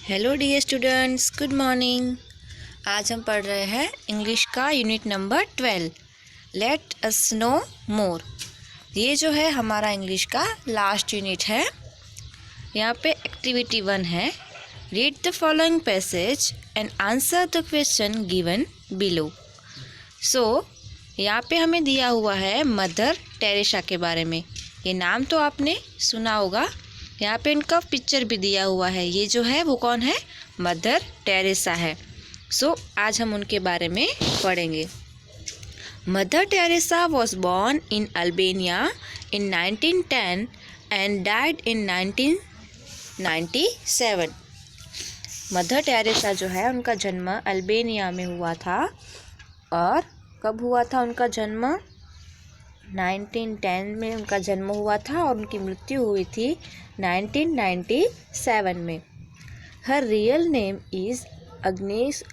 Hello dear students, good morning. आज हम पढ़ रहे हैं इंग्लिश का unit number 12, let us know more. ये जो है हमारा इंग्लिश का लास्ट यूनिट है। यहाँ पे एक्टिविटी 1 है, read the following passage and answer the question given below. यहाँ पे हमें दिया हुआ है मदर टेरेसा के बारे में। ये नाम तो आपने सुना होगा। यहाँ पे इनका पिक्चर भी दिया हुआ है। ये जो है वो कौन है? मदर टेरेसा है। आज हम उनके बारे में पढ़ेंगे। Mother Teresa was born in Albania in 1910 and died in 1997। Mother Teresa जो है उनका जन्म अल्बेनिया में हुआ था। और कब हुआ था उनका जन्म? 1910 में उनका जन्म हुआ था और उनकी मृत्यु हुई थी 1997 में। हर रियल नेम इज़ अग्नेस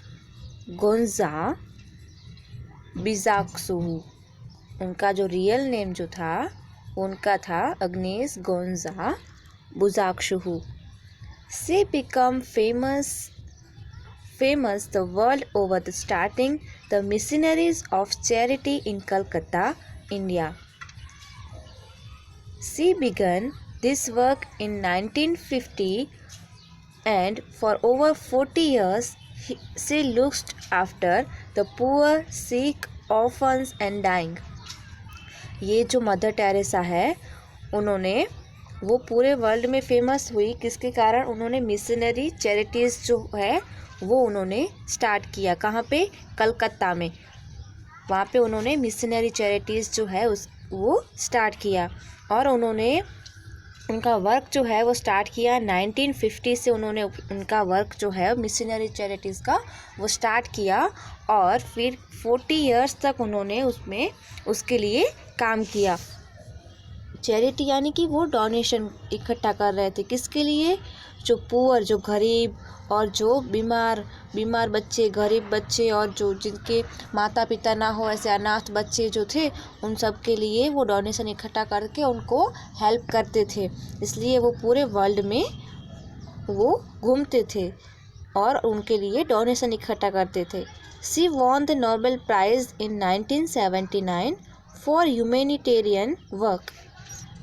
गोंजा बिजाक्सुहू। उनका जो रियल नेम जो था उनका था Agnes गोंजा बुजाक्सुहू। She became famous the world over the starting the missionaries of charity in Calcutta, India. She began this work in 1950 and for over 40 years she looked after the poor, sick, orphans and dying. ये जो mother Teresa है उन्होंने वो पूरे world में famous हुई किसके कारण? उन्होंने मिशनरी चैरिटीज़ जो है वो उन्होंने स्टार्ट किया। कहाँ पे? कलकत्ता में। वहाँ पे उन्होंने मिशनरी चैरिटीज़ जो है वो स्टार्ट किया। और उन्होंने उनका वर्क जो है वो स्टार्ट किया 1950 से। उन्होंने उनका वर्क जो है मिशनरी चैरिटीज़ का वो स्टार्ट किया और फिर 40 इयर्स तक उन्होंने उसके लिए काम किया। चैरिटी यानी कि वो डोनेशन इकट्ठा कर रहे थे। किसके लिए? जो पुअर, जो गरीब और जो बीमार बच्चे, गरीब बच्चे और जो जिनके माता पिता ना हो, ऐसे अनाथ बच्चे जो थे उन सब के लिए वो डोनेशन इकट्ठा करके उनको हेल्प करते थे। इसलिए वो पूरे वर्ल्ड में वो घूमते थे और उनके लिए डोनेशन इकट्ठा करते थे। She won the Nobel prize in 1979 for humanitarian work.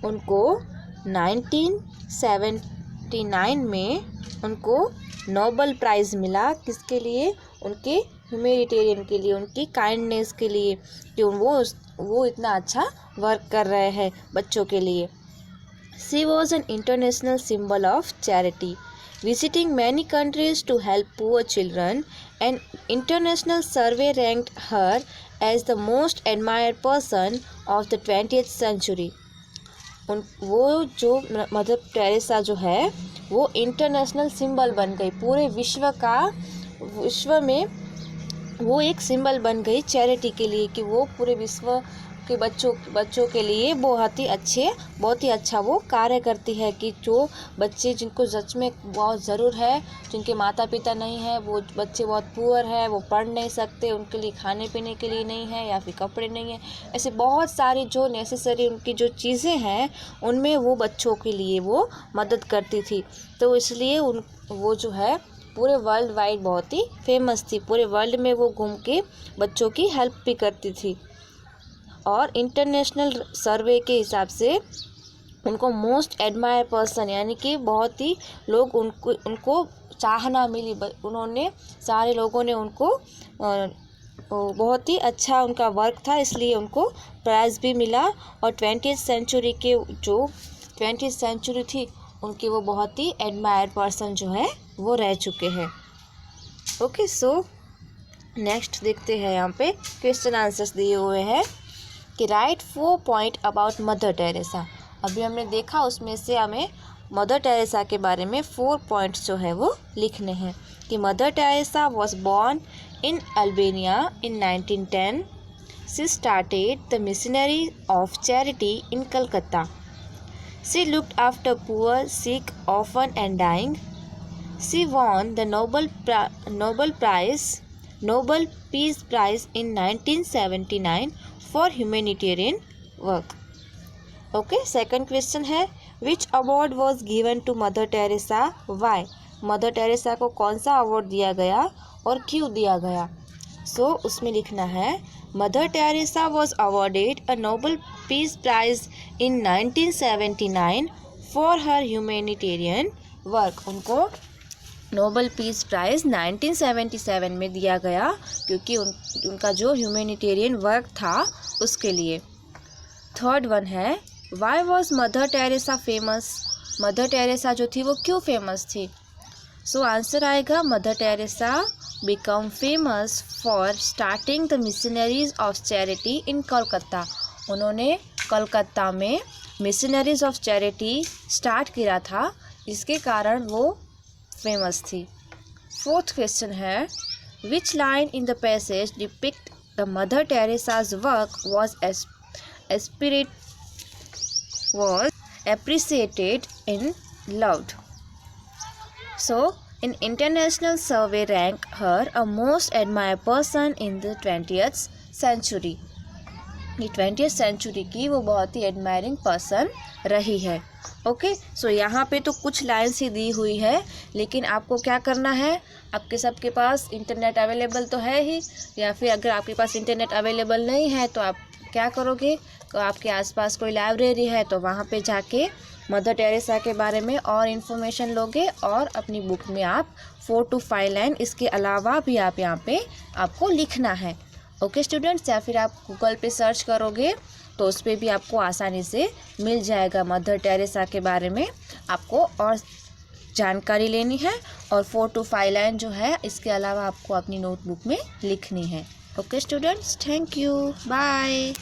उनको 1979 में उनको नोबेल प्राइज़ मिला। किसके लिए? उनके ह्यूमैनिटेरियन के लिए, उनकी काइंडनेस के लिए कि वो इतना अच्छा वर्क कर रहे हैं बच्चों के लिए। She was an international symbol of charity, visiting many countries to help poor children. An international survey ranked her as the most admired person of the 20th century. वो जो मदर टेरेसा जो है वो इंटरनेशनल सिंबल बन गई। पूरे विश्व में वो एक सिंबल बन गई चैरिटी के लिए कि वो पूरे विश्व के बच्चों के लिए बहुत ही अच्छा वो कार्य करती है। कि जो बच्चे जिनको सच में बहुत ज़रूर है, जिनके माता पिता नहीं है, वो बच्चे बहुत पुअर है, वो पढ़ नहीं सकते, उनके लिए खाने पीने के लिए नहीं है या फिर कपड़े नहीं है, ऐसे बहुत सारी जो नेसेसरी उनकी जो चीज़ें हैं उनमें वो बच्चों के लिए वो मदद करती थी। तो इसलिए वो जो है पूरे वर्ल्ड वाइड बहुत ही फेमस थी। पूरे वर्ल्ड में वो घूम के बच्चों की हेल्प भी करती थी। और इंटरनेशनल सर्वे के हिसाब से उनको मोस्ट एडमायर पर्सन यानी कि बहुत ही लोग उनको चाहना मिली। उन्होंने सारे लोगों ने उनको बहुत ही अच्छा उनका वर्क था इसलिए उनको प्राइज़ भी मिला। और 20th सेंचुरी के जो 20th सेंचुरी थी उनकी वो बहुत ही एडमायर पर्सन जो है वो रह चुके हैं। ओके, नेक्स्ट देखते हैं। यहाँ पे क्वेश्चन आंसर्स दिए हुए हैं कि right 4 point about mother Teresa. अभी हमने देखा उसमें से हमें मदर टेरेसा के बारे में 4 पॉइंट्स जो है वो लिखने हैं। कि Mother Teresa was born in Albania in 1910। She started the Missionary of Charity in Calcutta. She looked after poor, sick, orphan and dying. She won the Nobel Peace Prize in 1979 for humanitarian work. Okay, second question है which award was given to Mother Teresa? Why? Mother Teresa को कौन सा award दिया गया और क्यों दिया गया। सो उसमें लिखना है Mother Teresa was awarded a Nobel Peace Prize in 1979 for her humanitarian work. उनको नोबेल पीस प्राइज 1977 में दिया गया क्योंकि उनका जो ह्यूमैनिटेरियन वर्क था उसके लिए। थर्ड वन है why was Mother Teresa famous. Mother Teresa जो थी वो क्यों फेमस थी। सो आंसर आएगा Mother Teresa become famous for starting the Missionaries of Charity in Kolkata. उन्होंने कोलकाता में मिशनरीज ऑफ चैरिटी स्टार्ट किया था, इसके कारण वो फेमस थी। फोर्थ क्वेश्चन है which line in the passage depict the mother Teresa's work was appreciated and loved. So, an international survey ranked her a most admired person in the 20th century. ये 20th century की वो बहुत ही admiring person रही है। Okay, सो यहाँ पे तो कुछ लाइन्स ही दी हुई है, लेकिन आपको क्या करना है, आपके सबके पास इंटरनेट अवेलेबल तो है ही, या फिर अगर आपके पास इंटरनेट अवेलेबल नहीं है तो आप क्या करोगे, तो आपके आसपास कोई लाइब्रेरी है तो वहाँ पे जाके मदर टेरेसा के बारे में और इन्फॉर्मेशन लोगे और अपनी बुक में आप 4 to 5 लाइन इसके अलावा भी आप यहाँ पे आपको लिखना है। ओके स्टूडेंट्स, या फिर आप गूगल पे सर्च करोगे तो उस पर भी आपको आसानी से मिल जाएगा मदर टेरेसा के बारे में। आपको और जानकारी लेनी है और 4 to 5 लाइन जो है इसके अलावा आपको अपनी नोटबुक में लिखनी है। Okay students, thank you, bye.